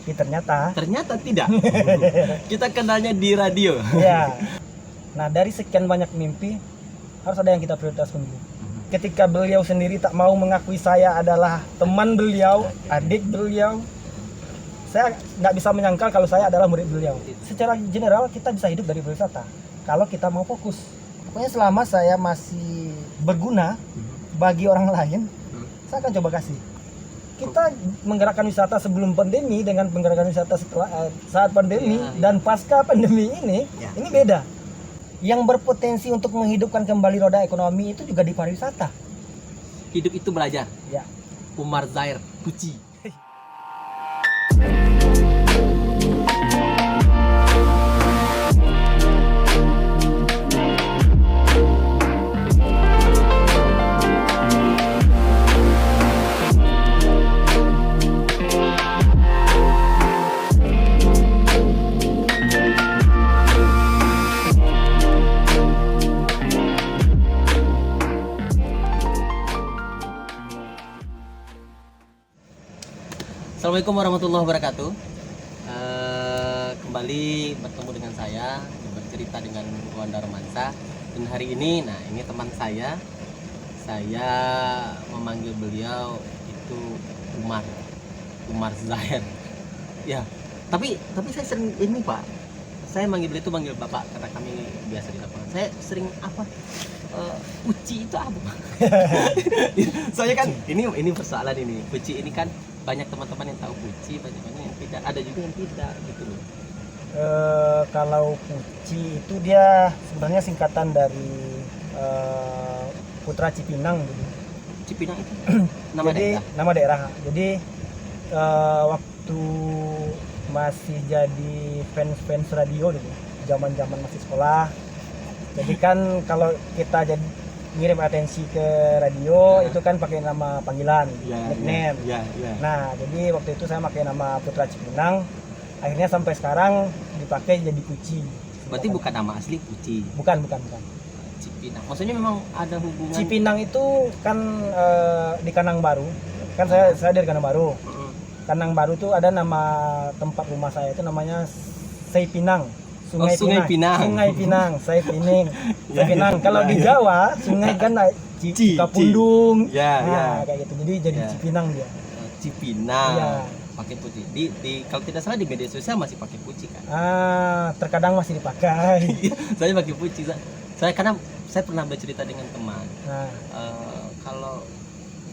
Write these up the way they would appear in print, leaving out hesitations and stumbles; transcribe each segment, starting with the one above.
Tapi ternyata tidak. Kita kenalnya di radio. ya. Nah, dari sekian banyak mimpi harus ada yang kita prioritaskan dulu. Ketika beliau sendiri tak mau mengakui saya adalah teman beliau, adik beliau, saya nggak bisa menyangkal kalau saya adalah murid beliau. Secara general kita bisa hidup dari pariwisata kalau kita mau fokus. Pokoknya selama saya masih berguna bagi orang lain, saya akan coba kasih. Kita menggerakkan wisata sebelum pandemi dengan menggerakkan wisata setelah saat pandemi dan pasca pandemi ini beda. Yang berpotensi untuk menghidupkan kembali roda ekonomi itu juga di pariwisata. Hidup itu belajar. Ya. Umar Zair Puci. Assalamualaikum warahmatullahi wabarakatuh. Kembali bertemu dengan saya, bercerita dengan Wanda Romansa. Dan hari ini, ini teman saya memanggil beliau itu Umar Zair. Ya, tapi saya sering ini Pak. Saya manggil beliau itu manggil Bapak karena kami biasa di lapangan. Saya sering apa? Puci itu apa? Soalnya kan ini persoalan ini. Puci ini kan banyak teman-teman yang tahu Puci, banyak yang tidak, ada juga yang tidak gitu loh. Kalau Puci itu dia sebenarnya singkatan dari Putra Cipinang gitu. Cipinang itu nama daerah. Jadi waktu masih jadi fans radio dulu, zaman masih sekolah. Jadi kan kalau kita jadi ngirim atensi ke radio itu kan pakai nama panggilan, nickname. Nah, jadi waktu itu saya pakai nama Putra Cipinang. Akhirnya sampai sekarang dipakai jadi Puci. Berarti bukan nama asli Puci. Bukan. Cipinang. Maksudnya memang ada hubungan. Cipinang itu kan di Kanang Baru. Kan saya dari Kanang Baru. Kanang Baru itu ada nama tempat rumah saya itu namanya Seipinang. Sungai Pinang, Saya Pining. Kalau di Jawa, sungai kan Cikapundung. Kayak gitu. Jadi Cipinang dia. Cipinang. Ya. Pakai Puci. Di kalau tidak salah di media sosial masih pakai Puci kan? Terkadang masih dipakai. Saya pakai Puci. Karena saya pernah bercerita dengan teman. Kalau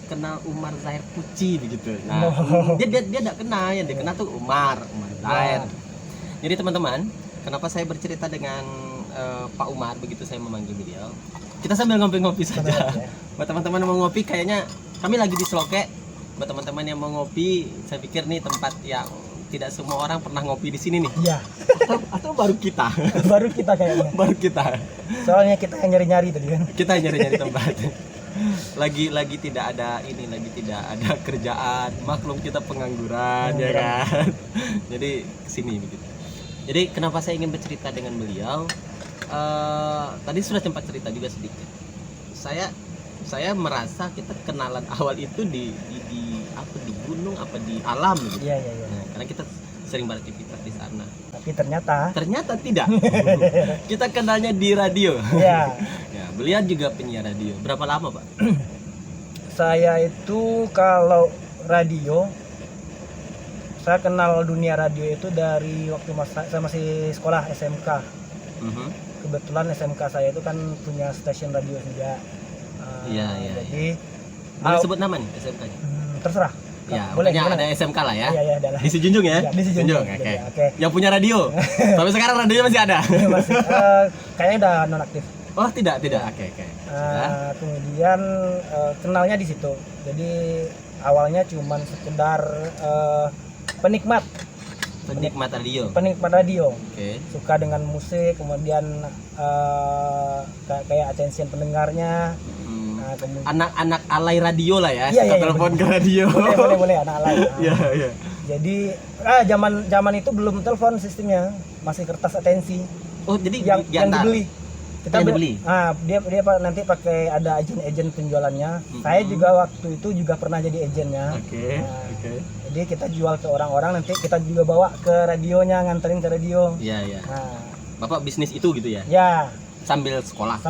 kenal Umar Zair Puci begitu. Nah, dia tidak kenal, yang dikenal tuh Umar Zair. Jadi teman-teman, kenapa saya bercerita dengan Pak Umar begitu saya memanggil beliau? Kita sambil ngopi-ngopi saja. Buat teman-teman yang mau ngopi, kayaknya kami lagi di Sloke. Buat teman-teman yang mau ngopi, saya pikir nih tempat yang tidak semua orang pernah ngopi di sini nih. Iya. Atau baru kita. Baru kita kayaknya. Baru kita. Soalnya kita yang nyari-nyari tadi kan. Kita yang nyari-nyari tempat. Lagi tidak ada kerjaan. Maklum kita pengangguran. Ya kan. Jadi kesini begitu. Jadi kenapa saya ingin bercerita dengan beliau? Tadi sudah sempat cerita juga sedikit. Saya merasa kita kenalan awal itu di gunung apa di alam gitu. Iya. Nah, karena kita sering beraktivitas di sana. Tapi ternyata tidak. Kita kenalnya di radio. Iya. Ya, beliau juga penyiar radio. Berapa lama, Pak? Saya itu kalau radio, saya kenal dunia radio itu dari waktu saya masih sekolah SMK. Kebetulan SMK saya itu kan punya stasiun radio juga. Jadi boleh sebut nama nih SMK-nya? Terserah. Ya, boleh ada SMK lah ya. Iya, ada lah. Di Sijunjung ya? Di Sijunjung. Oke. Yang punya radio. Sampai sekarang radionya masih ada. Masih. Kayaknya udah nonaktif. Oh, tidak. Oke. Kemudian kenalnya di situ. Jadi awalnya cuman sekedar penikmat radio. Suka dengan musik, kemudian kayak attention pendengarnya. Anak-anak alay radio lah ya. Telepon ke radio. Boleh anak alay. Iya. Jadi zaman itu belum telepon sistemnya, masih kertas atensi. Oh, jadi yang dibeli. kita beli. Dia nanti pakai ada agen penjualannya. Saya juga waktu itu juga pernah jadi agennya. Oke. Jadi kita jual ke orang-orang, nanti kita juga bawa ke radionya, nganterin ke radio. Iya. Nah, Bapak bisnis itu gitu ya? ya, Sambil sekolah.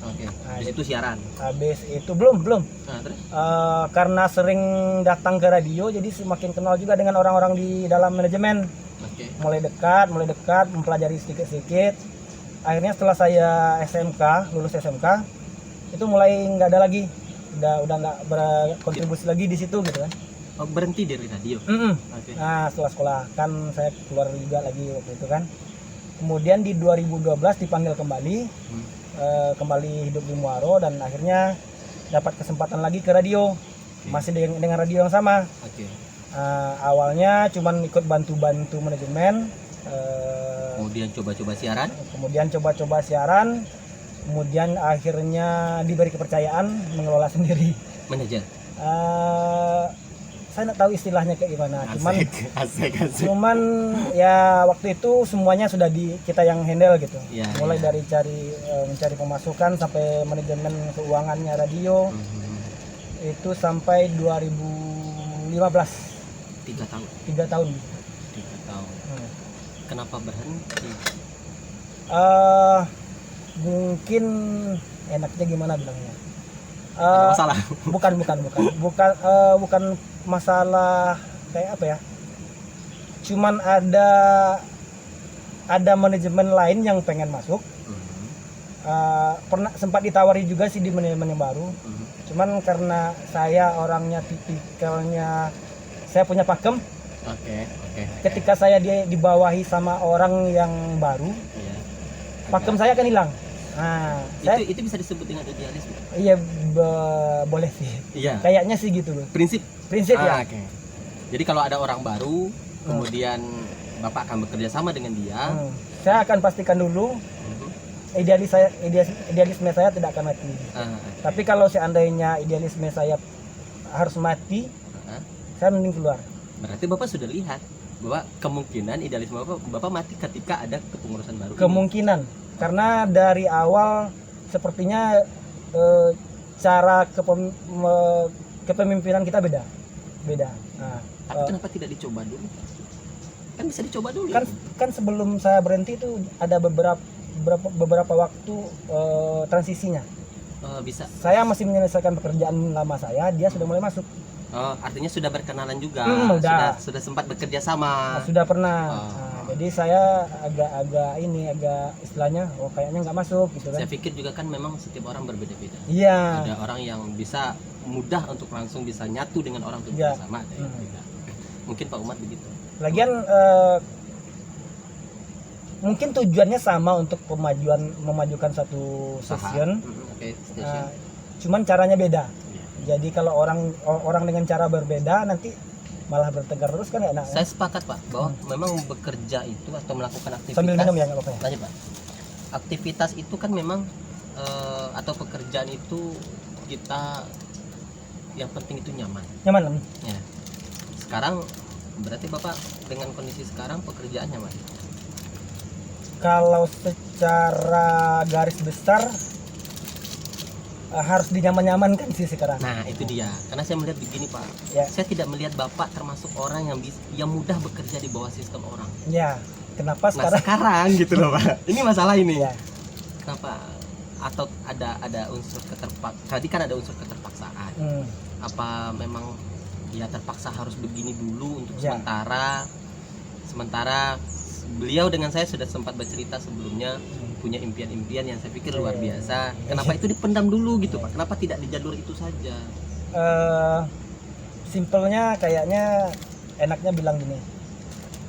Oke. Habis itu siaran. Habis itu belum. Nah, terus? Karena sering datang ke radio, jadi semakin kenal juga dengan orang-orang di dalam manajemen. Oke. Mulai dekat, mempelajari sedikit. Akhirnya setelah saya lulus SMK, itu mulai nggak ada lagi, udah nggak berkontribusi lagi di situ gitu kan. Oh, berhenti dari radio. Oke. Nah, setelah sekolah kan saya keluar juga lagi waktu itu kan. Kemudian di 2012 dipanggil kembali, kembali hidup di Muaro, dan akhirnya dapat kesempatan lagi ke radio. Masih dengan radio yang sama. Oke. Awalnya cuman ikut bantu-bantu manajemen. Kemudian coba-coba siaran, kemudian akhirnya diberi kepercayaan mengelola sendiri. Manajer. Saya nggak tahu istilahnya kayak gimana, Asik. cuman ya waktu itu semuanya sudah kita yang handle gitu. Ya, mulai dari mencari pemasukan sampai manajemen keuangannya radio. Itu sampai 2015. 3 tahun. 3 tahun. Kenapa berhenti? Mungkin enaknya gimana bilangnya? Ada masalah? Bukan masalah kayak apa ya? Cuman ada manajemen lain yang pengen masuk. Pernah sempat ditawari juga sih di manajemen yang baru. Cuman karena saya orangnya tipikalnya, saya punya pakem. Oke. Ketika saya dibawahi sama orang yang baru, pakem saya akan hilang. Nah, itu bisa disebut dengan idealisme. Iya, boleh sih. Iya. Kayaknya sih gitu loh. Prinsip Ya. Oke. Jadi kalau ada orang baru, kemudian Bapak akan bekerja sama dengan dia. Saya akan pastikan dulu idealisme saya tidak akan mati. Tapi kalau seandainya idealisme saya harus mati, saya mending keluar. Berarti Bapak sudah lihat bahwa kemungkinan idealisme Bapak mati ketika ada kepengurusan baru. Kemungkinan. Karena dari awal sepertinya cara kepemimpinan kita beda. Nah, tapi kenapa tidak dicoba dulu? Kan bisa dicoba dulu. Kan sebelum saya berhenti itu ada beberapa waktu transisinya. Bisa. Saya masih menyelesaikan pekerjaan lama saya, dia sudah mulai masuk. Artinya sudah berkenalan juga. Sudah sempat bekerja sama. Sudah pernah. Jadi saya agak istilahnya, kayaknya nggak masuk gitu kan. Saya pikir juga kan memang setiap orang berbeda-beda. Iya. Ada orang yang bisa mudah untuk langsung bisa nyatu dengan orang untuk bersama. Mungkin Pak Umar begitu. Lagian mungkin tujuannya sama untuk memajukan satu stasiun. Stasiun. Cuman caranya beda. Jadi kalau orang dengan cara berbeda nanti malah bertengkar terus kan enak. Saya sepakat Pak bahwa memang bekerja itu atau melakukan aktivitas. Sambil minum ya, nggak apa-apa ya. Lanjut Pak. Aktivitas itu kan memang atau pekerjaan itu kita yang penting itu nyaman. Ya. Sekarang berarti Bapak dengan kondisi sekarang pekerjaan nyaman. Kalau secara garis besar harus dinyaman-nyamankan sih sekarang. Nah itu dia, karena saya melihat begini Pak, saya tidak melihat Bapak termasuk orang yang mudah bekerja di bawah sistem orang. Ya, kenapa sekarang? Nah sekarang gitu loh Pak, ini masalah ini. Ya. Kenapa? Atau ada unsur tadi kan ada unsur keterpaksaan. Apa memang ya terpaksa harus begini dulu untuk sementara beliau dengan saya sudah sempat bercerita sebelumnya punya impian-impian yang saya pikir luar biasa. Kenapa itu dipendam dulu gitu Pak? Kenapa tidak di jalur itu saja? Simpelnya kayaknya enaknya bilang gini.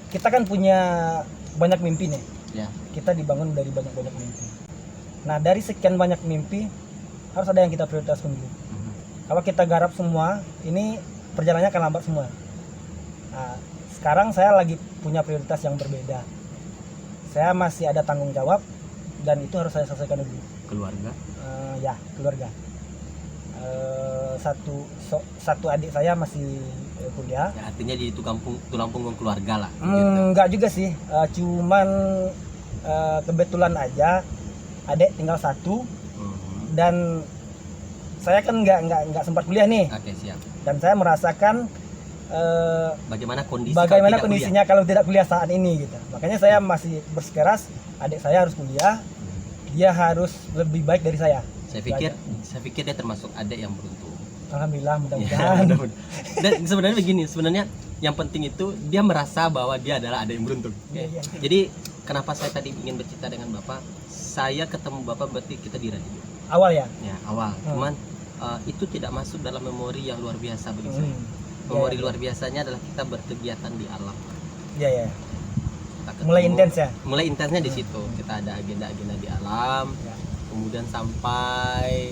Kita kan punya banyak mimpi nih. Ya. Kita dibangun dari banyak mimpi. Nah, dari sekian banyak mimpi harus ada yang kita prioritaskan dulu. Kalau kita garap semua, ini perjalanannya akan lambat semua. Nah, sekarang saya lagi punya prioritas yang berbeda. Saya masih ada tanggung jawab dan itu harus saya selesaikan dulu. Keluarga? Keluarga. Satu adik saya masih kuliah. Ya, artinya di tulang punggung keluarga lah. Enggak juga sih. Cuman kebetulan aja adik tinggal satu, Mhm. dan saya kan nggak sempat kuliah nih, Oke, siap. dan saya merasakan Bagaimana kondisi bagaimana kalau tidak kondisinya kalau tidak kuliah saat ini gitu. Makanya saya masih bersikeras adik saya harus kuliah, dia harus lebih baik dari saya. kuliah? Saya pikir dia termasuk adik yang beruntung. Alhamdulillah, Ya, mudah-mudahan. mudah-mudahan. Dan sebenarnya begini, sebenarnya yang penting itu dia merasa bahwa dia adalah adik yang beruntung. Iya, iya. Jadi kenapa saya tadi ingin bercerita dengan Bapak? Saya ketemu Bapak berarti kita di radio. Awal ya. Ya, awal. Cuman itu tidak masuk dalam memori yang luar biasa bagi saya. Memori luar biasanya adalah kita berkegiatan di alam. Iya, ya. Kita ketemu- Mulai intens ya. Mulai intensnya di situ. Kita ada agenda-agenda di alam. Ya. Kemudian sampai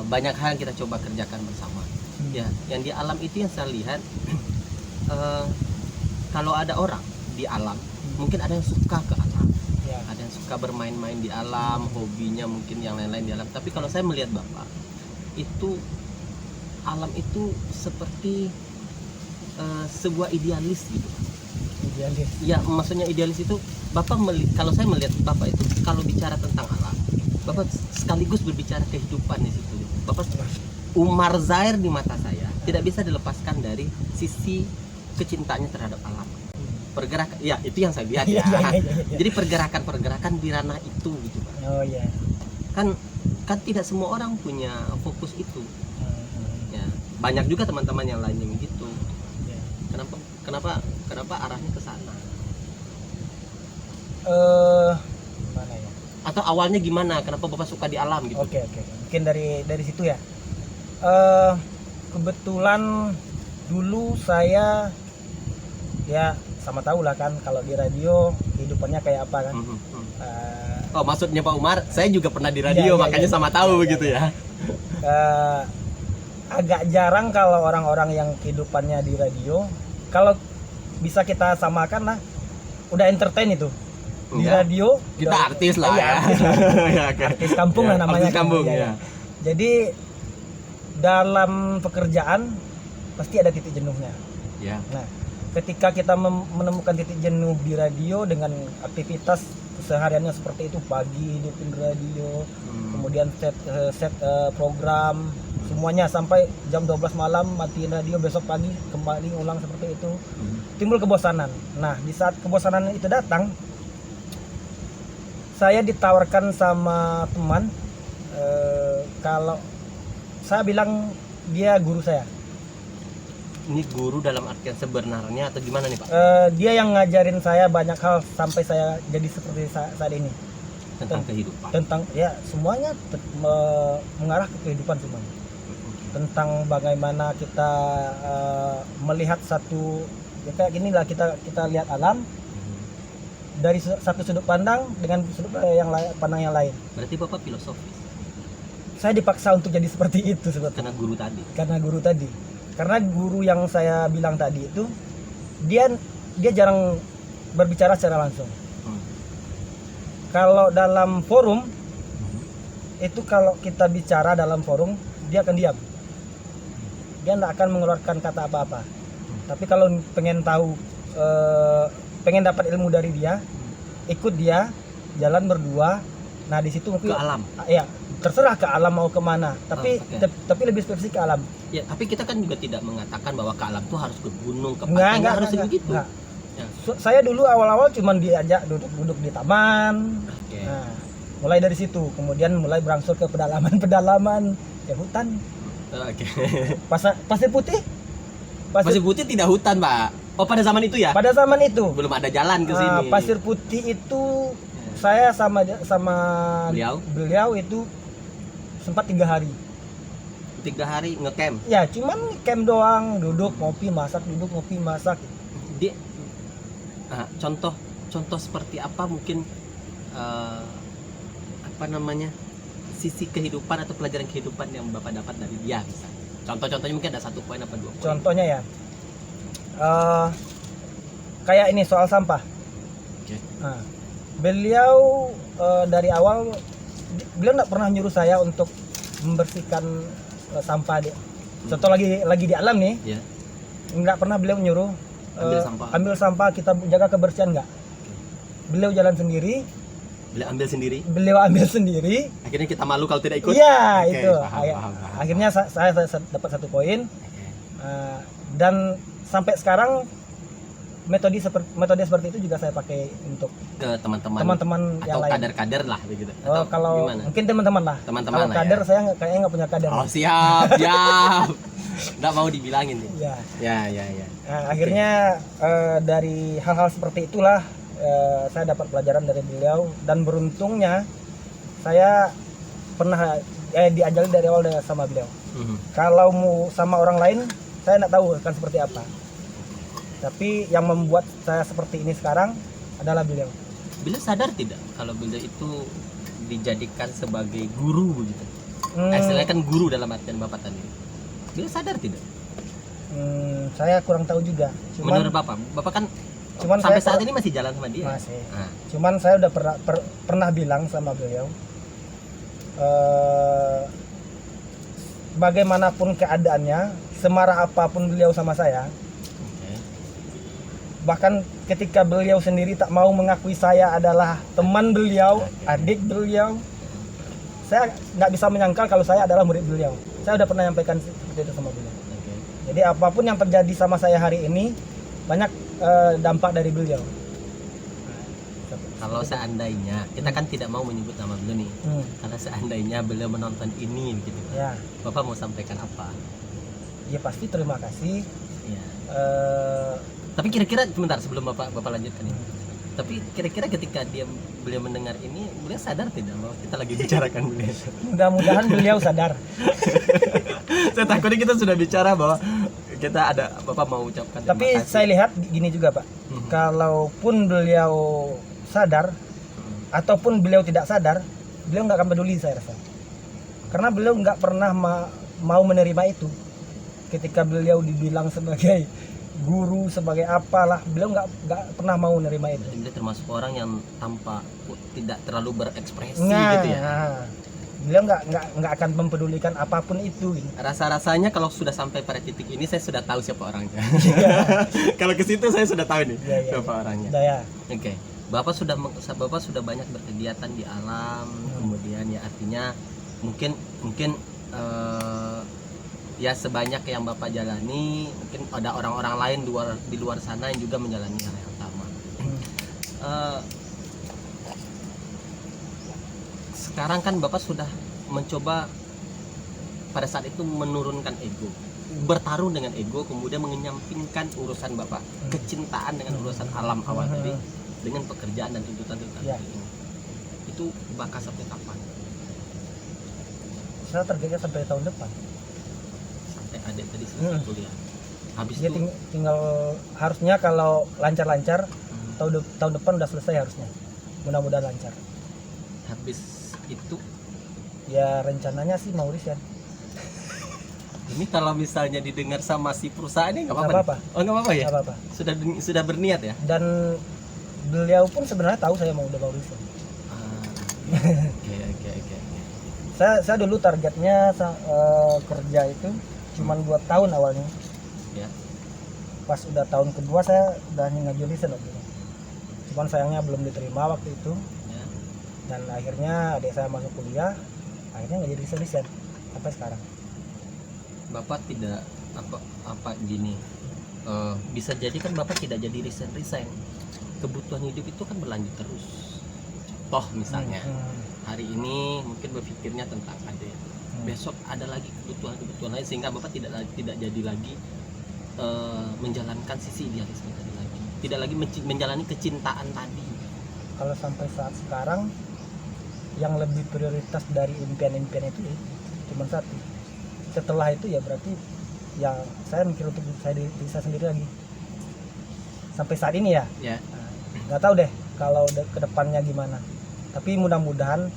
banyak hal yang kita coba kerjakan bersama. Ya, yang di alam itu yang saya lihat kalau ada orang di alam, mungkin ada yang suka ke alam, Ya. ada yang suka bermain-main di alam, hobinya mungkin yang lain-lain di alam. Tapi kalau saya melihat Bapak, itu alam itu seperti sebuah idealis gitu. Idealis. Ya, maksudnya idealis itu Bapak kalau saya melihat Bapak itu kalau bicara tentang alam, Bapak sekaligus berbicara kehidupan di situ. Bapak Umar Zair di mata saya tidak bisa dilepaskan dari sisi kecintaannya terhadap alam. Pergerakan, ya itu yang saya lihat ya. Iya. Jadi pergerakan di ranah itu gitu Pak. Oh iya. Kan tidak semua orang punya fokus itu. Ya, banyak juga teman-teman yang lain yang gitu. Ya. Kenapa arahnya ke sana? Gimana ya? Atau awalnya gimana? Kenapa Bapak suka di alam gitu? Oke. Mungkin dari situ ya. Kebetulan dulu saya ya sama tahu lah kan kalau di radio kehidupannya kayak apa kan. Oh, maksudnya Pak Umar, saya juga pernah di radio, Iya, makanya sama tahu begitu ya. Agak jarang kalau orang-orang yang kehidupannya di radio, kalau bisa kita samakan lah, udah entertain itu di Iya. radio. Kita artis lah Iya, ya. artis lah. Ya, oke. Artis kampung lah namanya. Artis kampung Iya, ya. Jadi dalam pekerjaan pasti ada titik jenuhnya. Ya. Nah, ketika kita menemukan titik jenuh di radio dengan aktivitas sehariannya seperti itu, pagi hidupin radio, kemudian set program semuanya sampai jam 12 malam matiin radio, besok pagi kembali ulang seperti itu, timbul kebosanan. Nah, di saat kebosanan itu datang, saya ditawarkan sama teman, kalau saya bilang dia guru saya. Ini guru dalam artian sebenarnya atau gimana nih Pak? Dia yang ngajarin saya banyak hal sampai saya jadi seperti saat ini. Tentang kehidupan. Tentang ya semuanya mengarah ke kehidupan semuanya. Tentang bagaimana kita melihat satu ya kayak gini lah, kita lihat alam dari satu sudut pandang dengan sudut pandang yang lain. Berarti Bapak filosofis Saya dipaksa untuk jadi seperti itu sebetulnya. Karena guru tadi. Karena guru yang saya bilang tadi itu dia jarang berbicara secara langsung. Kalau dalam forum itu, kalau kita bicara dalam forum, dia akan diam. Dia tidak akan mengeluarkan kata apa-apa. Tapi kalau pengen tahu, pengen dapat ilmu dari dia, ikut dia jalan berdua. Nah di situ ke alam. Ya, terserah ke alam mau kemana. Tapi tapi lebih spesifik ke alam. Ya, tapi kita kan juga tidak mengatakan bahwa ke alam tuh harus ke gunung, ke Enggak, pantai, harus begitu. enggak. Ya. Saya dulu awal-awal cuman diajak duduk-duduk di taman. Oke. Nah, mulai dari situ, kemudian mulai berangsur ke pedalaman ya hutan. Oke. Pasir Putih. Pasir Putih tidak hutan, Pak. Oh, pada zaman itu ya? Pada zaman itu. Belum ada jalan ke sini. Pasir Putih itu saya sama beliau itu sempat 3 hari. 3 hari ngecamp. Ya, cuman camp doang, duduk ngopi masak, duduk ngopi masak. Dia contoh seperti apa mungkin apa namanya, sisi kehidupan atau pelajaran kehidupan yang Bapak dapat dari dia misalnya. Contoh-contohnya mungkin ada 1 poin apa 2 poin. Contohnya ya, kayak ini soal sampah. Oke. Nah, beliau dari awal beliau nggak pernah nyuruh saya untuk membersihkan sampah dia. Contoh lagi di alam nih, Ya. nggak pernah beliau nyuruh Ambil sampah. kita jaga kebersihan, nggak. Beliau jalan sendiri, Beliau ambil sendiri. Beliau ambil sendiri. Akhirnya kita malu kalau tidak ikut. Iya, Oke, itu. paham. Akhirnya saya dapat 1 poin. Dan sampai sekarang metode seperti itu juga saya pakai untuk Ke teman-teman yang atau lain. kader-kader lah begitu. Oh, Atau kalau gimana? mungkin teman-teman lah. Teman-teman Kalau lah kader ya. saya kayaknya nggak punya kader. Oh, siap. Nggak mau dibilangin ya. Ya. Ya. Nah, akhirnya dari hal-hal seperti itulah saya dapat pelajaran dari beliau, dan beruntungnya saya pernah diajari dari awal sama beliau. Kalau mau sama orang lain saya nggak tahu akan seperti apa, tapi yang membuat saya seperti ini sekarang adalah beliau. Beliau sadar tidak kalau beliau itu dijadikan sebagai guru begitu? Istilahnya kan guru dalam artian Bapak tadi. Beliau sadar tidak? Saya kurang tahu juga. Menurut Bapak kan sampai saat ini masih jalan sama dia? Masih. Cuman saya udah pernah bilang sama beliau, bagaimanapun keadaannya, semarah apapun beliau sama saya, bahkan ketika beliau sendiri tak mau mengakui saya adalah teman beliau, adik beliau, saya nggak bisa menyangkal kalau saya adalah murid beliau. Saya udah pernah menyampaikan seperti itu sama beliau. Jadi apapun yang terjadi sama saya hari ini, banyak dampak dari beliau. Kalau seandainya, kita kan tidak mau menyebut nama beliau nih. Kalau seandainya beliau menonton ini gitu, Ya. Bapak mau sampaikan apa? Ya pasti terima kasih. Ya. Tapi kira-kira sebentar sebelum Bapak lanjutkan ini. Tapi kira-kira ketika beliau mendengar ini, beliau sadar tidak bahwa kita lagi bicarakan beliau? Mudah-mudahan beliau sadar. Saya takutnya kita sudah bicara bahwa kita ada Bapak mau ucapkan terima Tapi kasih. saya lihat gini juga, Pak. Kalaupun beliau sadar ataupun beliau tidak sadar, beliau nggak akan peduli, saya rasa. Karena beliau nggak pernah mau menerima itu. Ketika beliau dibilang sebagai guru, sebagai apalah, beliau nggak pernah mau menerima itu. Jadi beliau termasuk orang yang tanpa tidak terlalu berekspresi Nah, gitu ya. Beliau nggak akan mempedulikan apapun itu. Rasa-rasanya kalau sudah sampai pada titik ini saya sudah tahu siapa orangnya. Kalau ke situ saya sudah tahu nih siapa orangnya. Ya. Oke. Bapak sudah banyak berkegiatan di alam, kemudian ya artinya mungkin ya sebanyak yang Bapak jalani, mungkin ada orang-orang lain di luar sana yang juga menjalani hal yang sama. Sekarang kan Bapak sudah mencoba pada saat itu menurunkan ego, bertarung dengan ego, kemudian mengenyampingkan urusan Bapak, kecintaan dengan urusan alam awal tadi, dengan pekerjaan dan tuntutan-tuntutan ini. Itu bakal sampai kapan? Saya targetnya sampai tahun depan. Sampai adik tadi selesai kuliah. Habis Dia itu tinggal harusnya kalau lancar-lancar tahun depan udah selesai harusnya. Mudah-mudahan lancar. habis itu Ya rencananya sih mau resign. ini kalau misalnya didengar sama si perusahaannya nggak Nggak apa-apa. apa-apa. Oh nggak apa-apa ya? Nggak apa-apa. Sudah berniat ya? Dan beliau pun sebenarnya tahu saya udah mau resign. Oke. Saya dulu targetnya kerja itu cuman 2 tahun awalnya. Ya. Pas udah tahun kedua saya udah ngajuin resign waktu itu. Cuman sayangnya belum diterima waktu itu. Ya. Dan akhirnya adik saya masuk kuliah, akhirnya nggak jadi resign sampai sekarang. Bapak tidak apa gini. Bisa jadi kan Bapak tidak jadi resign. Kebutuhan hidup itu kan berlanjut terus. Toh misalnya hari ini mungkin berpikirnya tentang adik. Besok ada lagi kebutuhan lain sehingga Bapak tidak jadi lagi menjalankan sisi idealisme tadi lagi. Tidak lagi menjalani kecintaan tadi. Kalau sampai saat sekarang yang lebih prioritas dari impian-impian itu ya cuma satu. Setelah itu ya berarti ya saya mikir untuk diri saya sendiri lagi. Sampai saat ini ya. Ya. Nggak tahu deh kalau ke depannya gimana. Tapi mudah-mudahan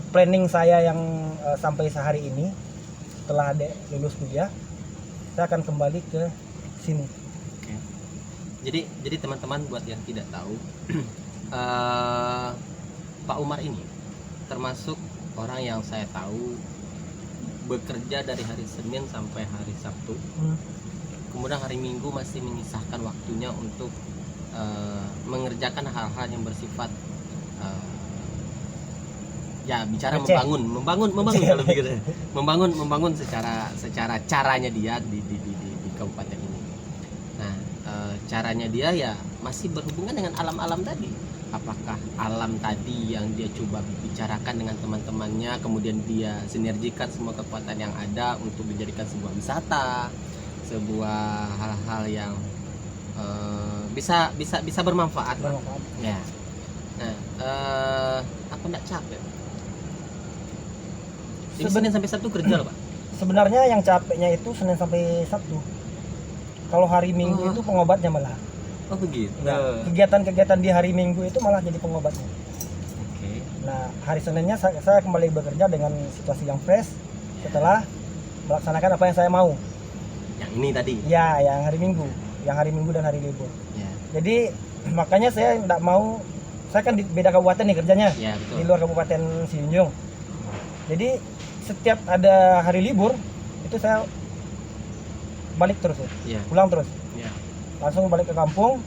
planning saya yang sampai sehari ini setelah adek lulus kuliah, saya akan kembali ke sini. Oke. Jadi teman-teman buat yang tidak tahu, Pak Umar ini termasuk orang yang saya tahu bekerja dari hari Senin sampai hari Sabtu. Kemudian hari Minggu masih menyisahkan waktunya untuk mengerjakan hal-hal yang bersifat ya bicara Aceh. membangun kalau begitu. membangun secara caranya dia di kabupaten ini. Nah, caranya dia ya masih berhubungan dengan alam-alam tadi. Apakah alam tadi yang dia coba bicarakan dengan teman-temannya, kemudian dia sinergikan semua kekuatan yang ada untuk dijadikan sebuah wisata, sebuah hal-hal yang bisa bermanfaat. Ya. Nah, aku nggak capek. Ini Senin sampai Sabtu kerja loh, Pak. Sebenarnya yang capeknya itu Senin sampai Sabtu. Kalau hari Minggu itu pengobatnya malah. Oh begitu. Ya, kegiatan-kegiatan di hari Minggu itu malah jadi pengobatnya. Oke. Nah, hari Seninnya saya kembali bekerja dengan situasi yang fresh setelah melaksanakan apa yang saya mau. Yang ini tadi. Ya, yang hari Minggu dan hari libur. Ya. Jadi makanya saya tidak mau, saya kan di beda kabupaten nih kerjanya, Ya, betul. di luar Kabupaten Sijunjung. Jadi setiap ada hari libur itu saya balik terus ya, pulang terus. Ya. Langsung balik ke kampung.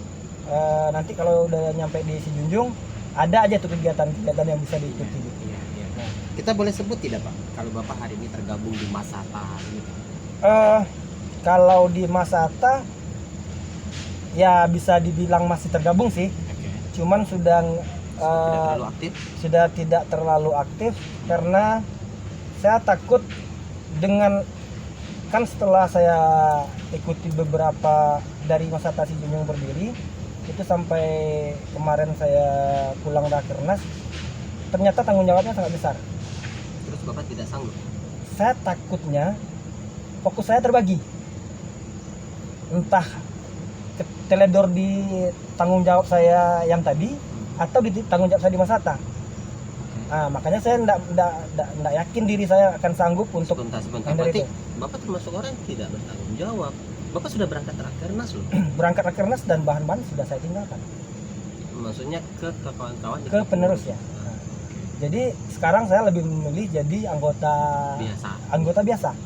Nanti kalau udah nyampe di Sijunjung ada aja tuh kegiatan-kegiatan yang bisa diikuti. Iya. Nah, kita boleh sebut tidak Pak kalau Bapak hari ini tergabung di Masata gitu? Kalau di Masata ya bisa dibilang masih tergabung sih. Okay. Cuman sudah tidak terlalu aktif karena saya takut dengan, kan setelah saya ikuti beberapa dari masa Tasi Junjung berdiri itu sampai kemarin saya pulang Rakernas, ternyata tanggung jawabnya sangat besar. Terus Bapak tidak sanggup? Saya takutnya fokus saya terbagi, entah teledor di tanggung jawab saya yang tadi atau di tanggung jawab saya di Masata. Nah, makanya saya enggak yakin diri saya akan sanggup untuk sebentar. Berarti Bapak termasuk orang yang tidak bertanggung jawab. Bapak sudah berangkat Rakernas loh. Berangkat Rakernas dan bahan-bahan sudah saya tinggalkan. Maksudnya ke kawan-kawan ke penerus ya. Nah, jadi sekarang saya lebih memilih jadi anggota biasa.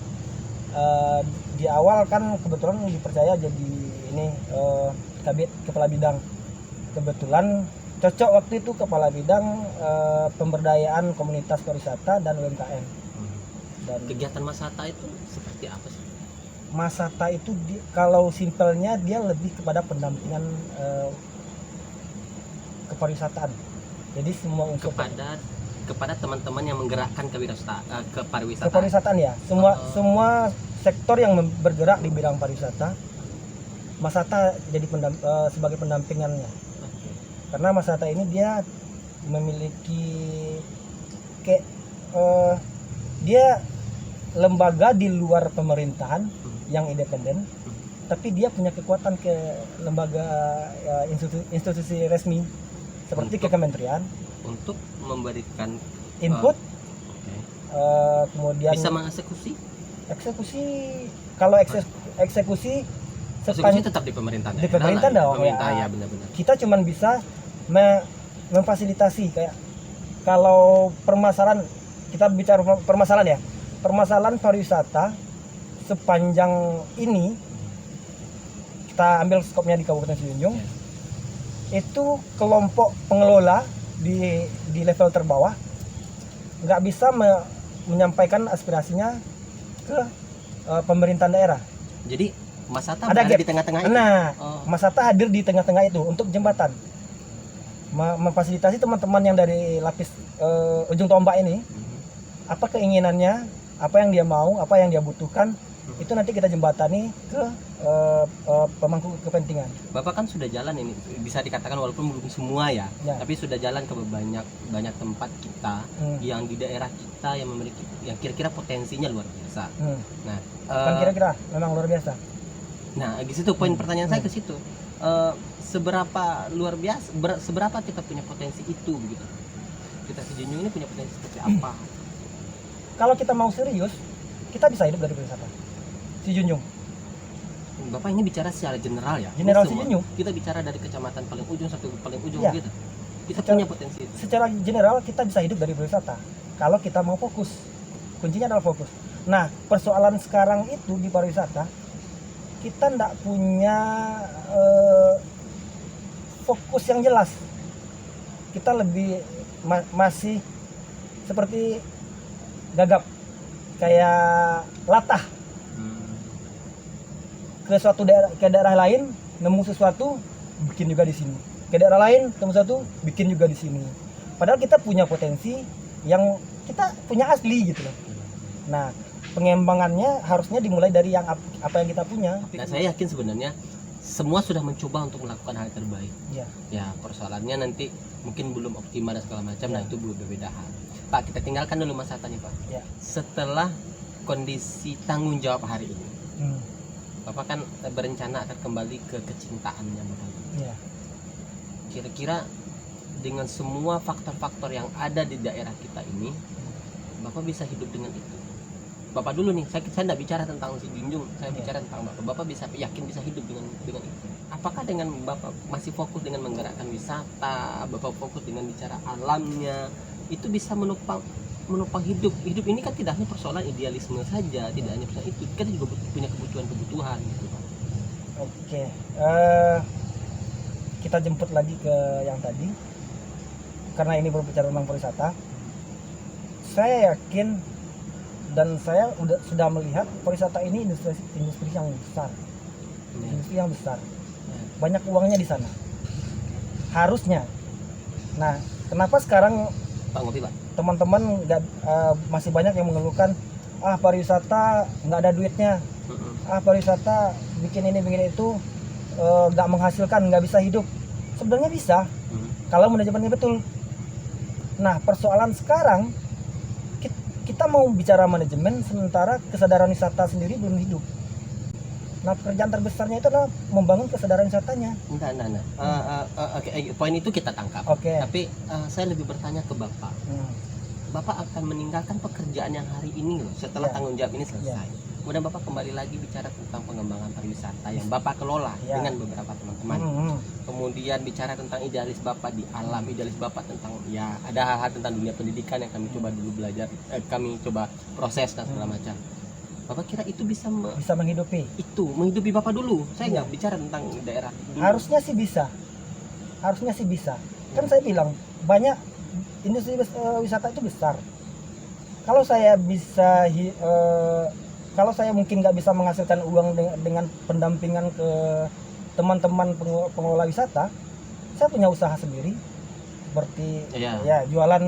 Di awal kan kebetulan dipercaya jadi ini kabit kepala bidang. Kebetulan cocok waktu itu kepala bidang pemberdayaan komunitas pariwisata dan UMKM. Dan kegiatan Masata itu seperti apa sih? Masata itu kalau simpelnya dia lebih kepada pendampingan kepariwisataan. Jadi semua unsur kepada teman-teman yang menggerakkan kepariwisataan. Kepariwisataan ya. Semua sektor yang bergerak di bidang pariwisata, Masata jadi sebagai pendampingannya. Okay. Karena Masata ini dia memiliki dia lembaga di luar pemerintahan yang independen, tapi dia punya kekuatan ke lembaga institusi resmi seperti ke kementerian untuk memberikan input. Kemudian bisa mengeksekusi. Kalau eksekusi tetap di pemerintahan. Di pemerintahan dong. Ya, benar-benar. Kita cuman bisa memfasilitasi, kayak kalau permasalahan, kita bicara permasalahan ya. Permasalahan pariwisata sepanjang ini kita ambil skopnya di Kabupaten Sijunjung, itu kelompok pengelola di level terbawah nggak bisa menyampaikan aspirasinya ke pemerintahan daerah. Jadi Masata ada di tengah-tengah itu. Nah, Masata hadir di tengah-tengah itu untuk jembatan, memfasilitasi teman-teman yang dari lapis ujung tombak ini, apa keinginannya, apa yang dia mau, apa yang dia butuhkan, itu nanti kita jembatani ke pemangku kepentingan. Bapak kan sudah jalan ini, bisa dikatakan walaupun belum semua ya. Tapi sudah jalan ke banyak tempat kita yang di daerah kita yang memiliki, yang kira-kira potensinya luar biasa. Nah, kan kira-kira memang luar biasa. Nah, di situ poin pertanyaan saya ke situ. Seberapa luar biasa, seberapa kita punya potensi itu begitu? Kita Sijunjung ini punya potensi seperti apa? Kalau kita mau serius, kita bisa hidup dari pariwisata Sijunjung. Bapak ini bicara secara general ya? General Sijunjung. Kita bicara dari kecamatan paling ujung sampai paling ujung ya. gitu. Kita punya potensi itu. Secara general kita bisa hidup dari pariwisata kalau kita mau fokus. Kuncinya adalah fokus. Nah, persoalan sekarang itu di pariwisata, kita tidak punya fokus yang jelas. Kita lebih masih seperti gagap, kayak latah ke suatu daerah, ke daerah lain nemu sesuatu bikin juga di sini, ke daerah lain nemu sesuatu bikin juga di sini, padahal kita punya potensi yang kita punya asli gitu loh. Nah, pengembangannya harusnya dimulai dari yang apa yang kita punya. Nah, saya yakin sebenarnya semua sudah mencoba untuk melakukan hal terbaik. Ya. Ya, persoalannya nanti mungkin belum optimal dan segala macam. Ya. Nah, itu belum berbeda hal. Pak, kita tinggalkan dulu Mas Hatta nih, Pak. Ya. Setelah kondisi tanggung jawab hari ini, Bapak kan berencana akan kembali ke kecintaannya Bapak. Ya. Kira-kira dengan semua faktor-faktor yang ada di daerah kita ini, Bapak bisa hidup dengan itu? Bapak dulu nih, saya tidak bicara tentang si Junjung, saya bicara tentang Bapak. Bapak bisa yakin bisa hidup dengan itu? Apakah dengan Bapak masih fokus dengan menggerakkan wisata, Bapak fokus dengan bicara alamnya, itu bisa menopang hidup? Hidup ini kan tidak hanya persoalan idealisme saja, tidak hanya persoalan itu, kita juga punya kebutuhan gitu Pak. Oke, kita jemput lagi ke yang tadi, karena ini berbicara tentang pariwisata. Saya yakin dan saya sudah melihat pariwisata ini industri yang besar, industri yang besar, banyak uangnya di sana harusnya. Nah, kenapa sekarang Pak ngopi Pak? Teman-teman masih banyak yang mengeluhkan pariwisata nggak ada duitnya, pariwisata bikin ini bikin itu nggak menghasilkan, nggak bisa hidup. Sebenarnya bisa kalau manajemennya betul. Nah, persoalan sekarang kita mau bicara manajemen sementara kesadaran wisata sendiri belum hidup. Nah, pekerjaan terbesarnya itu adalah membangun kesadaran wisatanya. Nah. Oke, poin itu kita tangkap. Oke. Tapi saya lebih bertanya ke Bapak. Bapak akan meninggalkan pekerjaan yang hari ini loh setelah tanggung jawab ini selesai. Kemudian Bapak kembali lagi bicara tentang pengembangan pariwisata yang Bapak kelola dengan beberapa teman-teman. Kemudian bicara tentang idealis Bapak di alam, idealis Bapak tentang ya ada hal-hal tentang dunia pendidikan yang kami coba dulu belajar, kami coba proses dan segala macam. Bapak kira itu bisa menghidupi? Itu menghidupi Bapak dulu. Saya nggak bicara tentang daerah dulu. Harusnya sih bisa. Kan saya bilang banyak industri wisata itu besar. Kalau saya bisa kalau saya mungkin nggak bisa menghasilkan uang dengan pendampingan ke teman-teman pengelola wisata, saya punya usaha sendiri seperti jualan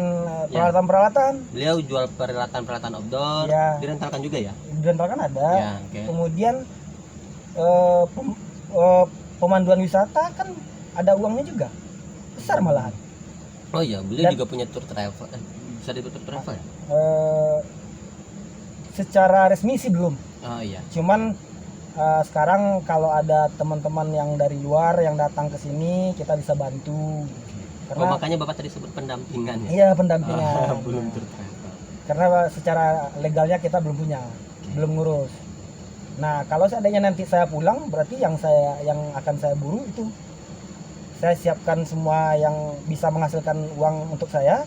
peralatan-peralatan. Beliau jual peralatan outdoor, direntalkan juga ya? Direntalkan ada. Kemudian pemanduan wisata kan ada uangnya juga, besar malahan. Oh iya, beliau juga punya tour travel. Bisa disebut tour travel ya? Secara resmi sih belum. Oh iya. Cuman sekarang kalau ada teman-teman yang dari luar yang datang ke sini, kita bisa bantu. Karena makanya Bapak tadi sebut pendampingan ya? Iya, pendampingan. Belum tour travel. Karena secara legalnya kita belum punya, belum ngurus. Nah, kalau seandainya nanti saya pulang, berarti yang akan saya buru itu saya siapkan semua yang bisa menghasilkan uang untuk saya.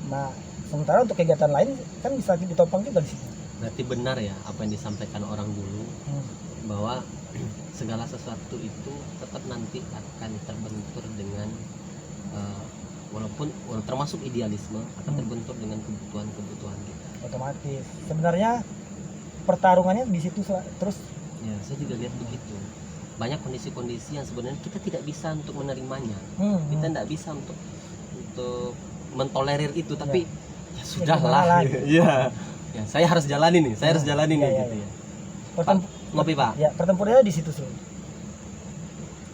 Nah, sementara untuk kegiatan lain kan bisa ditopang juga di situ. Berarti benar ya apa yang disampaikan orang dulu, bahwa segala sesuatu itu tetap nanti akan terbentur dengan walaupun termasuk idealisme akan terbentur dengan kebutuhan kita. Otomatis. Sebenarnya pertarungannya di situ terus. Ya, saya juga lihat begitu. Banyak kondisi-kondisi yang sebenarnya kita tidak bisa untuk menerimanya. Kita tidak bisa untuk mentolerir itu, tapi ya sudahlah. Iya. Ya, saya harus jalani nih. Gitu ya. Pak, ngopi Pak. Ya, pertempurannya di situ sih.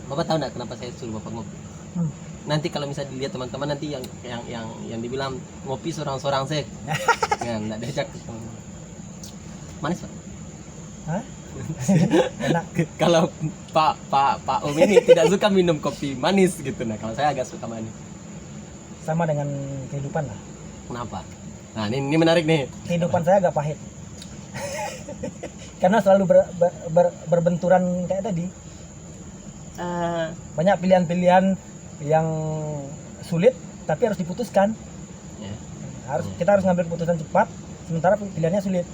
Bapak tahu enggak kenapa saya suruh Bapak ngopi? Nanti kalau misalnya dilihat teman-teman nanti yang dibilang ngopi sorang-sorang sih. Ya, enggak diajak. Manis Pak? Hah? Enak. Kalau Pak Om ini tidak suka minum kopi manis gitu. Nah, kalau saya agak suka manis. Sama dengan kehidupan lah. Kenapa? Nah, ini menarik nih. Kehidupan saya agak pahit. Karena selalu berbenturan kayak tadi. Banyak pilihan-pilihan yang sulit tapi harus diputuskan. Kita harus ngambil keputusan cepat, sementara pilihannya sulit.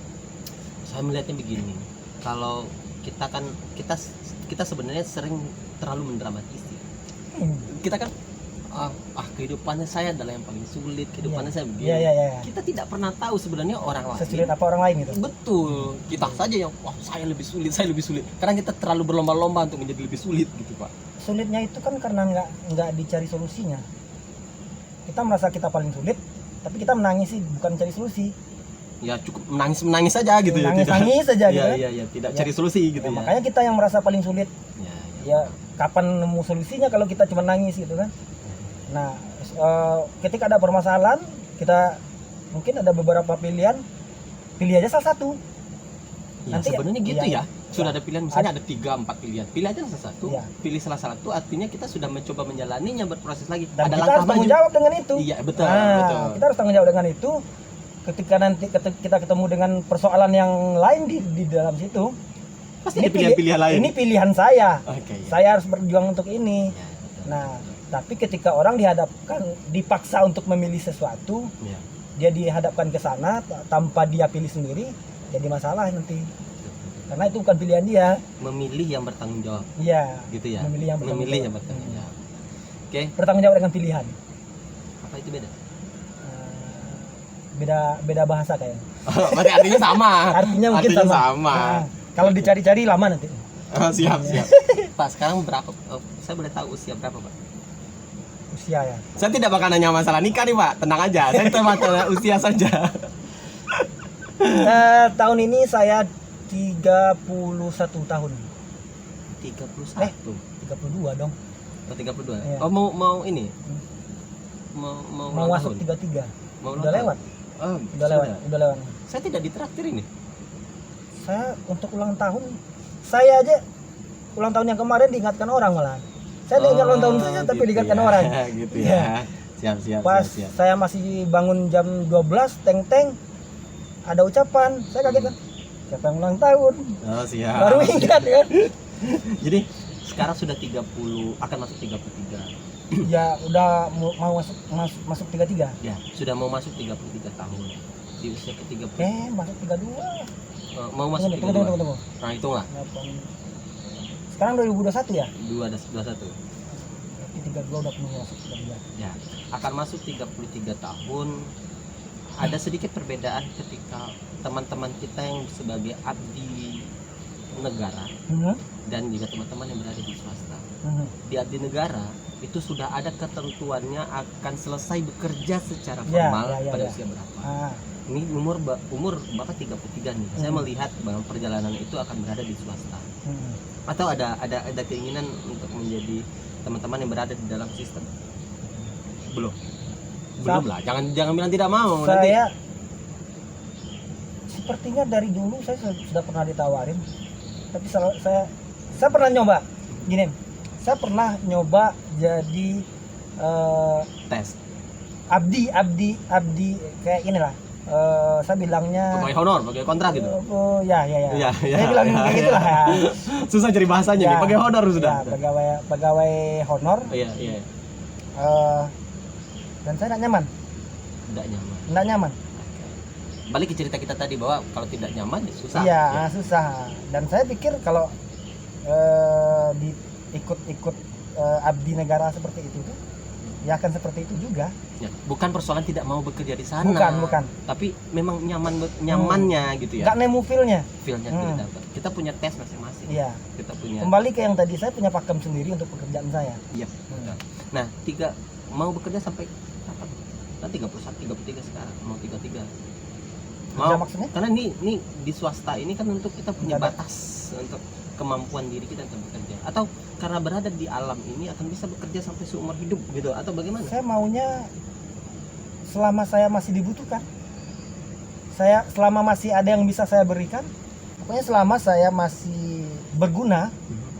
Saya melihatnya begini. Kalau kita sebenarnya sering terlalu mendramatisi. Kita kan kehidupannya saya adalah yang paling sulit, kehidupannya saya begini. Iya. Kita tidak pernah tahu sebenarnya orang lain Sesulit apa orang lain gitu. betul, kita saja yang wah saya lebih sulit karena kita terlalu berlomba-lomba untuk menjadi lebih sulit gitu Pak. Sulitnya itu kan karena nggak dicari solusinya. Kita merasa kita paling sulit, tapi kita menangis sih, bukan cari solusi. Ya cukup menangis saja gitu ya, Nangis saja gitu. Iya, tidak cari solusi gitu ya. Makanya kita yang merasa paling sulit. Ya kapan nemu solusinya kalau kita cuma nangis gitu kan. Nah, ketika ada permasalahan, kita mungkin ada beberapa pilihan, pilih aja salah satu. Ya, Nanti sebenarnya gitu ya. Sudah ada pilihan, misalnya ada 3-4 pilihan. Pilih aja salah satu. Iya. Pilih salah satu artinya kita sudah mencoba menjalaninya, berproses lagi. Dan ada kita harus tanggung jawab dengan itu. Iya, betul, Nah, betul. kita harus tanggung jawab dengan itu. Ketika nanti kita ketemu dengan persoalan yang lain di dalam situ, pasti ada pilihan-pilihan lain. Ini pilihan saya. Oke, ya. Saya harus berjuang untuk ini. Ya, betul. Nah, tapi ketika orang dipaksa untuk memilih sesuatu, Ya. dia dihadapkan ke sana tanpa dia pilih sendiri, jadi masalah nanti. Karena itu bukan pilihan dia. Memilih yang bertanggung jawab. Iya. Gitu ya. Memilih yang bertanggung jawab. bertanggung jawab. Oke. Bertanggung jawab dengan pilihan. Apa itu beda? Beda bahasa kayaknya. Berarti artinya sama. Artinya mungkin sama. Nah, kalau dicari-cari lama nanti. Siap. Pak, sekarang berapa? Saya boleh tahu usia berapa, Pak? Usia ya. Saya tidak bakal nanya masalah nikah nih, Pak. Tenang aja. Saya cuma tanya usia saja. Tahun ini saya 31 tahun. 31. 32 dong. Oh, 32. Iya. Oh, mau ini. Mau ulang masuk tahun? 33. Mau Udah lewat. Oh, Udah lewat. Saya tidak ditraktir ini. Saya untuk ulang tahun, saya aja ulang tahun yang kemarin diingatkan orang malah. Saya diingat ulang tahun saya tapi diingatkan ya. orang. Gitu Iya. ya. Siap. Pas saya masih bangun jam 12, teng ada ucapan, saya kaget kan. Siapa yang ulang tahun? Oh, siap. Baru ingat kan. Jadi sekarang sudah 30, akan masuk 33. Ya udah mau masuk 33. Ya, sudah mau masuk 33 tahun. Di usia ke-30. Masuk 32. Mau masuk 32. Tunggu. Nah, hitunglah. Sekarang 2021 ya? 21. Berarti 32 udah penuh masuk 33. Ya, akan masuk 33 tahun. Ada sedikit perbedaan ketika teman-teman kita yang sebagai abdi negara dan juga teman-teman yang berada di swasta. Di abdi negara itu sudah ada ketentuannya akan selesai bekerja secara formal pada usia berapa. Ini umur Bapak 33 nih. Saya melihat bahwa perjalanan itu akan berada di swasta. Atau ada keinginan untuk menjadi teman-teman yang berada di dalam sistem? Belum lah, jangan bilang tidak mau. Saya sepertinya dari dulu saya sudah pernah ditawarin, tapi saya pernah nyoba gini, saya pernah nyoba jadi tes abdi kayak inilah, saya bilangnya pegawai honor, pegawai kontrak gitu. Ya. Saya bilang kayak gitulah. Susah cari bahasanya nih, pegawai honor sudah. Ya, pegawai honor. Iya. Dan saya tidak nyaman. Tidak nyaman. Balik ke cerita kita tadi bahwa kalau tidak nyaman susah. Iya, susah. Dan saya pikir kalau ikut abdi negara seperti itu tuh, ya akan seperti itu juga. Ya, bukan persoalan tidak mau bekerja di sana. Bukan. Tapi memang nyamannya gitu ya. Nggak nemu feel-nya tidak dapat. Kita punya tes masing-masing. Iya. Kita punya. Kembali ke yang tadi, saya punya pakem sendiri untuk pekerjaan saya. Iya. Nah, mau bekerja sampai kapan? Kan 33 sekarang, mau 33. Mau maksudnya? Karena ini di swasta ini kan untuk kita punya batas untuk kemampuan diri kita untuk bekerja, atau karena berada di alam ini akan bisa bekerja sampai seumur hidup gitu, atau bagaimana? Saya maunya selama saya masih dibutuhkan, selama masih ada yang bisa saya berikan, pokoknya selama saya masih berguna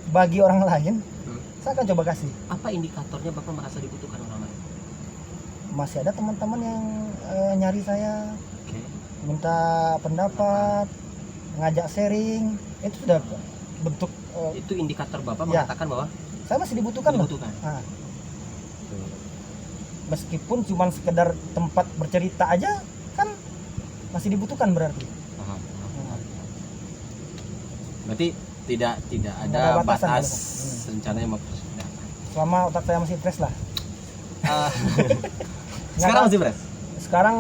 bagi orang lain, saya akan coba kasih. Apa indikatornya Bapak merasa dibutuhkan orang lain? Masih ada teman-teman yang nyari saya, minta pendapat, ngajak sharing, itu sudah bentuk. Itu indikator Bapak mengatakan bahwa saya masih dibutuhkan. Meskipun cuma sekedar tempat bercerita aja, kan masih dibutuhkan berarti. Berarti tidak ada batas rencananya mau. Selama otak saya masih fresh lah. Sekarang masih fresh. Sekarang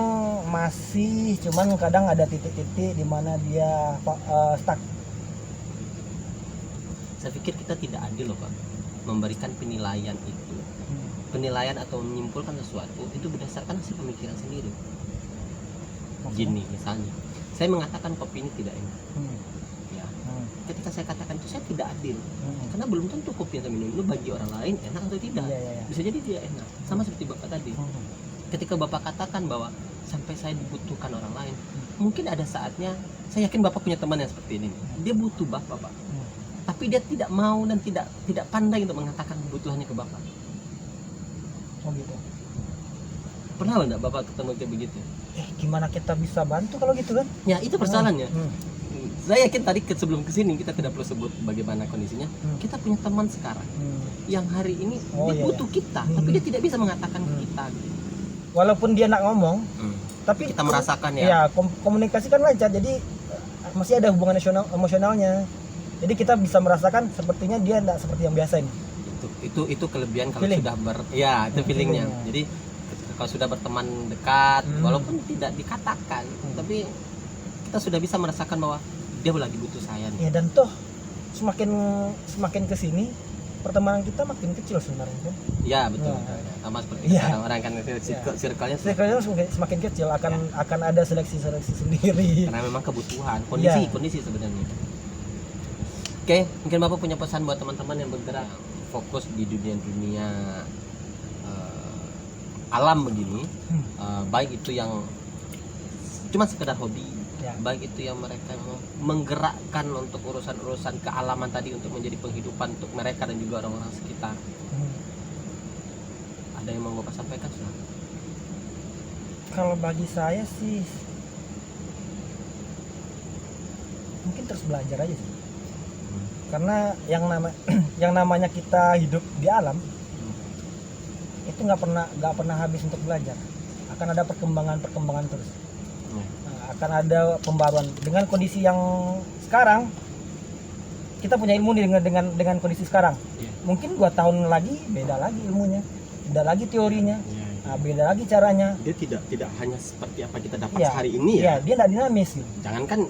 masih, cuman kadang ada titik-titik di mana dia stuck. Saya pikir kita tidak adil loh Pak memberikan penilaian itu. Penilaian atau menyimpulkan sesuatu itu berdasarkan hasil pemikiran sendiri. Gini misalnya, saya mengatakan kopi ini tidak enak. Ya. Ketika saya katakan itu saya tidak adil. Karena belum tentu kopi yang saya minum itu bagi orang lain enak atau tidak. Iya. Bisa jadi dia enak. Sama seperti Bapak tadi. Ketika Bapak katakan bahwa sampai saya dibutuhkan orang lain, mungkin ada saatnya saya yakin Bapak punya teman yang seperti ini. Dia butuh Bapak, Pak. Tapi dia tidak mau dan tidak pandai untuk mengatakan kebutuhannya ke Bapak. Oh gitu. Pernah enggak Bapak ketemu kayak begitu? Gimana kita bisa bantu kalau gitu kan? Ya, itu persoalannya. Saya yakin tadi sebelum kesini kita tidak perlu sebut bagaimana kondisinya. Kita punya teman sekarang yang hari ini dia butuh kita, tapi dia tidak bisa mengatakan ke kita. Walaupun dia nak ngomong, tapi kita merasakan ya. Ya, komunikasi kan lancar, jadi masih ada hubungan emosionalnya. Jadi kita bisa merasakan sepertinya dia tidak seperti yang biasa ini. Itu kelebihan kalau Feeling. sudah itu feelingnya. Jadi kalau sudah berteman dekat, walaupun tidak dikatakan, tapi kita sudah bisa merasakan bahwa dia lagi butuh saya nih. Ya, dan toh semakin kesini pertemanan kita makin kecil sebenarnya kan? Ya betul. Sama seperti orang kan circle-nya semakin kecil, akan ada seleksi sendiri. Karena memang kebutuhan, kondisi sebenarnya. Oke, mungkin Bapak punya pesan buat teman-teman yang bergerak fokus di dunia alam begini, baik itu yang cuma sekedar hobi, baik itu yang mereka menggerakkan untuk urusan-urusan kealaman tadi untuk menjadi penghidupan untuk mereka dan juga orang-orang sekitar. Ada yang mau Bapak sampaikan? Kalau bagi saya sih mungkin terus belajar aja sih. Karena yang namanya kita hidup di alam itu nggak pernah habis untuk belajar. Akan ada perkembangan terus. Akan ada pembaruan dengan kondisi yang sekarang. Kita punya ilmu dengan kondisi sekarang. Mungkin 2 tahun lagi beda lagi ilmunya, beda lagi teorinya, beda lagi caranya. Dia tidak hanya seperti apa kita dapat hari ini ya. Dia tidak dinamis gitu.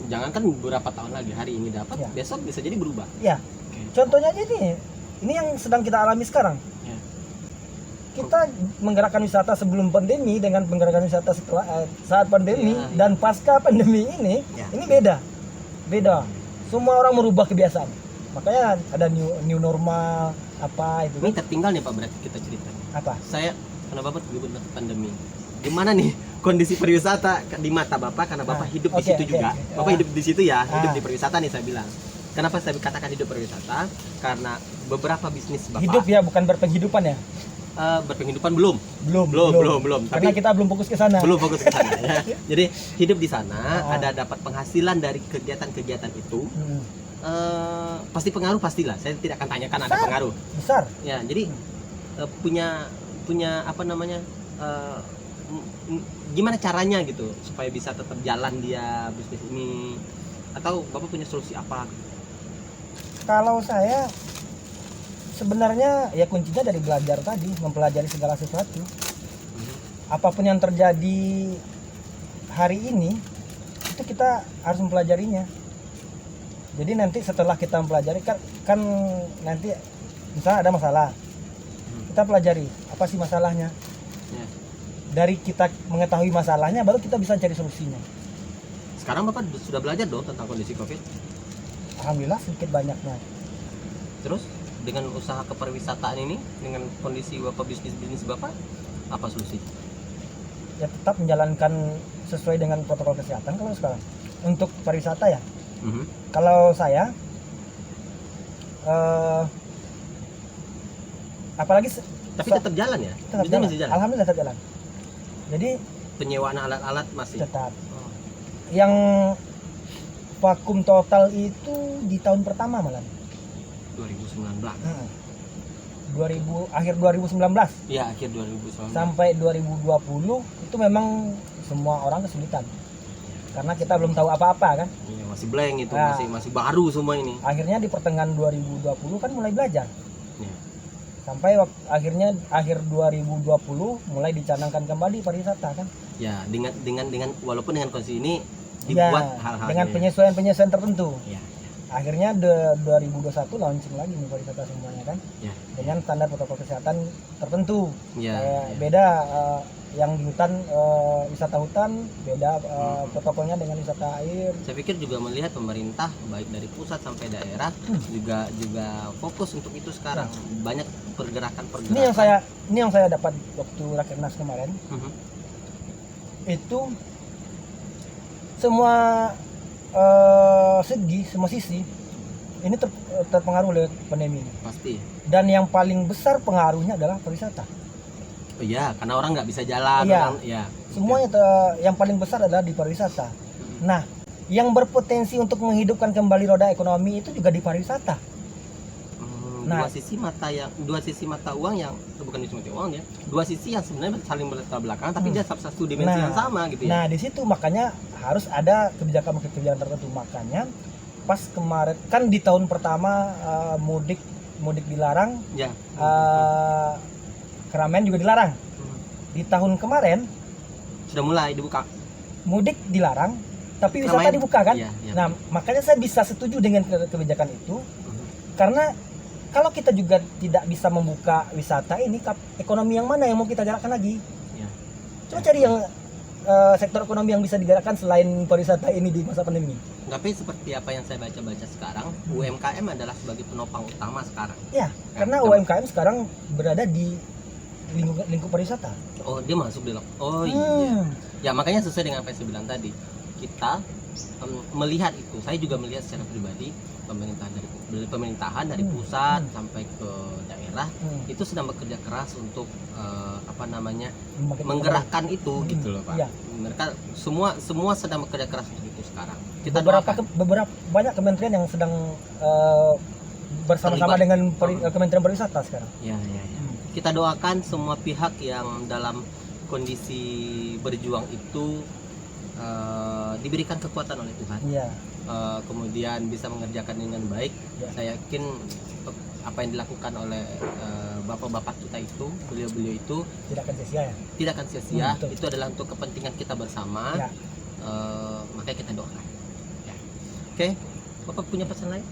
Jangankan beberapa tahun lagi, hari ini dapat, besok bisa jadi berubah. Ya. Contohnya aja ini yang sedang kita alami sekarang. Kita menggerakkan wisata sebelum pandemi dengan menggerakkan wisata setelah saat pandemi dan pasca pandemi ini beda. Semua orang merubah kebiasaan. Makanya ada new normal apa itu. Ini tertinggal nih Pak, berarti kita cerita. Apa? Saya karena Bapak terlibat pandemi. Gimana nih kondisi pariwisata di mata Bapak karena Bapak hidup di situ juga. Bapak hidup di situ ya, hidup di pariwisata nih saya bilang. Kenapa saya katakan hidup pariwisata? Karena beberapa bisnis Bapak hidup ya, bukan berpenghidupan ya. Berpenghidupan belum. Karena kita belum fokus ke sana. Belum fokus ke sana ya. Jadi hidup di sana ada dapat penghasilan dari kegiatan-kegiatan itu. Pasti pengaruh pastilah. Saya tidak akan tanyakan ada pengaruh besar. Ya, jadi punya apa namanya? Gimana caranya gitu supaya bisa tetap jalan dia bisnis ini, atau Bapak punya solusi apa? Kalau saya sebenarnya ya kuncinya dari belajar tadi, mempelajari segala sesuatu. Apapun yang terjadi hari ini itu kita harus mempelajarinya. Jadi nanti setelah kita mempelajari kan nanti misalnya ada masalah, kita pelajari apa sih masalahnya. Dari kita mengetahui masalahnya baru kita bisa cari solusinya. Sekarang Bapak sudah belajar dong tentang kondisi COVID? Alhamdulillah sedikit banyaknya. Terus dengan usaha kepariwisataan ini, dengan kondisi Bapak bisnis Bapak, apa solusi? Ya tetap menjalankan sesuai dengan protokol kesehatan kalau sekarang. Untuk pariwisata ya. Kalau saya apalagi tapi tetap jalan ya? Tetap jalan. Masih jalan? Alhamdulillah tetap jalan. Jadi penyewaan alat-alat masih tetap. Yang vakum total itu di tahun pertama malah 2019. Akhir 2019. Iya, akhir 2019. Sampai 2020 itu memang semua orang kesulitan. Karena kita belum tahu apa-apa kan? Iya, masih blank itu, masih baru semua ini. Akhirnya di pertengahan 2020 kan mulai belajar. Sampai akhirnya akhir 2020 mulai dicanangkan kembali pariwisata kan. Ya, dengan walaupun dengan kondisi ini dibuat hal-hal dengan penyesuaian tertentu. Ya. Akhirnya 2021 launching lagi nih pariwisata semuanya kan. Ya. Dengan standar protokol kesehatan tertentu. Ya. Kayak beda yang di hutan wisata hutan beda protokolnya dengan wisata air. Saya pikir juga melihat pemerintah baik dari pusat sampai daerah juga fokus untuk itu sekarang. Banyak pergerakan. Ini yang saya dapat waktu Rakernas kemarin. Itu semua semua sisi ini terpengaruh oleh pandemi ini. Pasti. Dan yang paling besar pengaruhnya adalah pariwisata. Oh iya, karena orang nggak bisa jalan. Iya. Orang, ya. Semuanya yang paling besar adalah di pariwisata. Nah, yang berpotensi untuk menghidupkan kembali roda ekonomi itu juga di pariwisata. Dua sisi mata uang yang bukan cuma uang ya. Dua sisi yang sebenarnya saling berlatar belakang tapi dia satu dimensi yang sama gitu ya. Nah, di situ makanya harus ada kebijakan tertentu. Makanya pas kemarin kan di tahun pertama mudik dilarang. Ya. Keramaian juga dilarang. Di tahun kemarin sudah mulai dibuka. Mudik dilarang, tapi wisata Keramaian dibuka kan? Iya. Nah, makanya saya bisa setuju dengan kebijakan itu. Karena kalau kita juga tidak bisa membuka wisata ini, ekonomi yang mana yang mau kita gerakkan lagi? Ya. Coba cari yang sektor ekonomi yang bisa digerakkan selain pariwisata ini di masa pandemi. Tapi seperti apa yang saya baca sekarang, UMKM adalah sebagai penopang utama sekarang. Ya, karena UMKM sekarang berada di lingkup pariwisata. Oh, dia masuk di iya. Ya, makanya sesuai dengan apa yang saya bilang tadi. Kita melihat itu. Saya juga melihat secara pribadi pemerintahan dari pusat sampai ke daerah itu sedang bekerja keras untuk menggerakkan itu gitu loh, Pak. Ya. Mereka semua sedang bekerja keras untuk itu sekarang. Kita beberapa banyak kementerian yang sedang bersama-sama dengan Kementerian Pariwisata sekarang. Ya. Kita doakan semua pihak yang dalam kondisi berjuang itu diberikan kekuatan oleh Tuhan. Ya. Kemudian bisa mengerjakan dengan baik. Ya. Saya yakin apa yang dilakukan oleh bapak-bapak kita itu, beliau-beliau itu tidak akan sia-sia ya? Tidak akan sia-sia. Itu adalah untuk kepentingan kita bersama. Ya. Makanya kita doakan. Ya. Oke, Bapak punya pesan lain?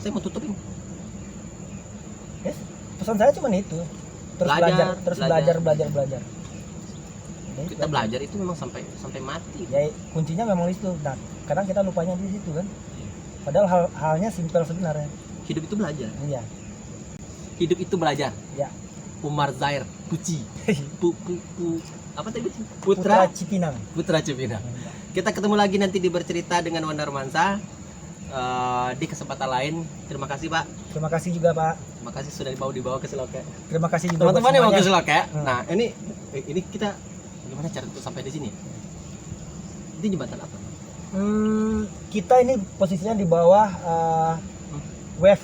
Saya mau tutupin. Yes. Pesan saya cuma itu. Terus belajar. Kita belajar itu memang sampai mati. Ya, kuncinya memang itu. Nah, kadang kita lupanya di situ kan. Padahal halnya simpel sebenarnya. Hidup itu belajar. Iya. Hidup itu belajar. Ya. Umar Zair Puci. Apa tadi? Putra Cipinang. Kita ketemu lagi nanti di Bercerita dengan Wanda Romansa. Di kesempatan lain. Terima kasih, Pak. Terima kasih juga, Pak. Terima kasih sudah dibawa ke Seloke. Terima kasih juga teman-teman yang mau ke Seloke. Nah, ini kita gimana cara untuk sampai di sini? Ini jembatan apa? Kita ini posisinya di bawah wave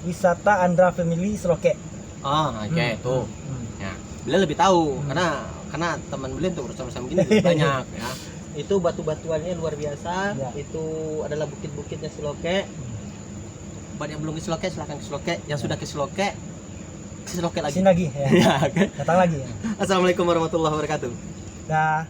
wisata Andra Family Seloke. Oke. Tuh. Ya, beliau lebih tahu karena teman beliau untuk bersama-sama gini lebih banyak ya. Itu batu-batuannya luar biasa. Ya. Itu adalah bukit-bukitnya Seloke. Buat yang belum ke Seloke silahkan ke Seloke. Yang sudah ke Seloke lagi. Sini lagi ya. Ya, okay. Datang lagi ya. Assalamualaikum warahmatullahi wabarakatuh. Dah.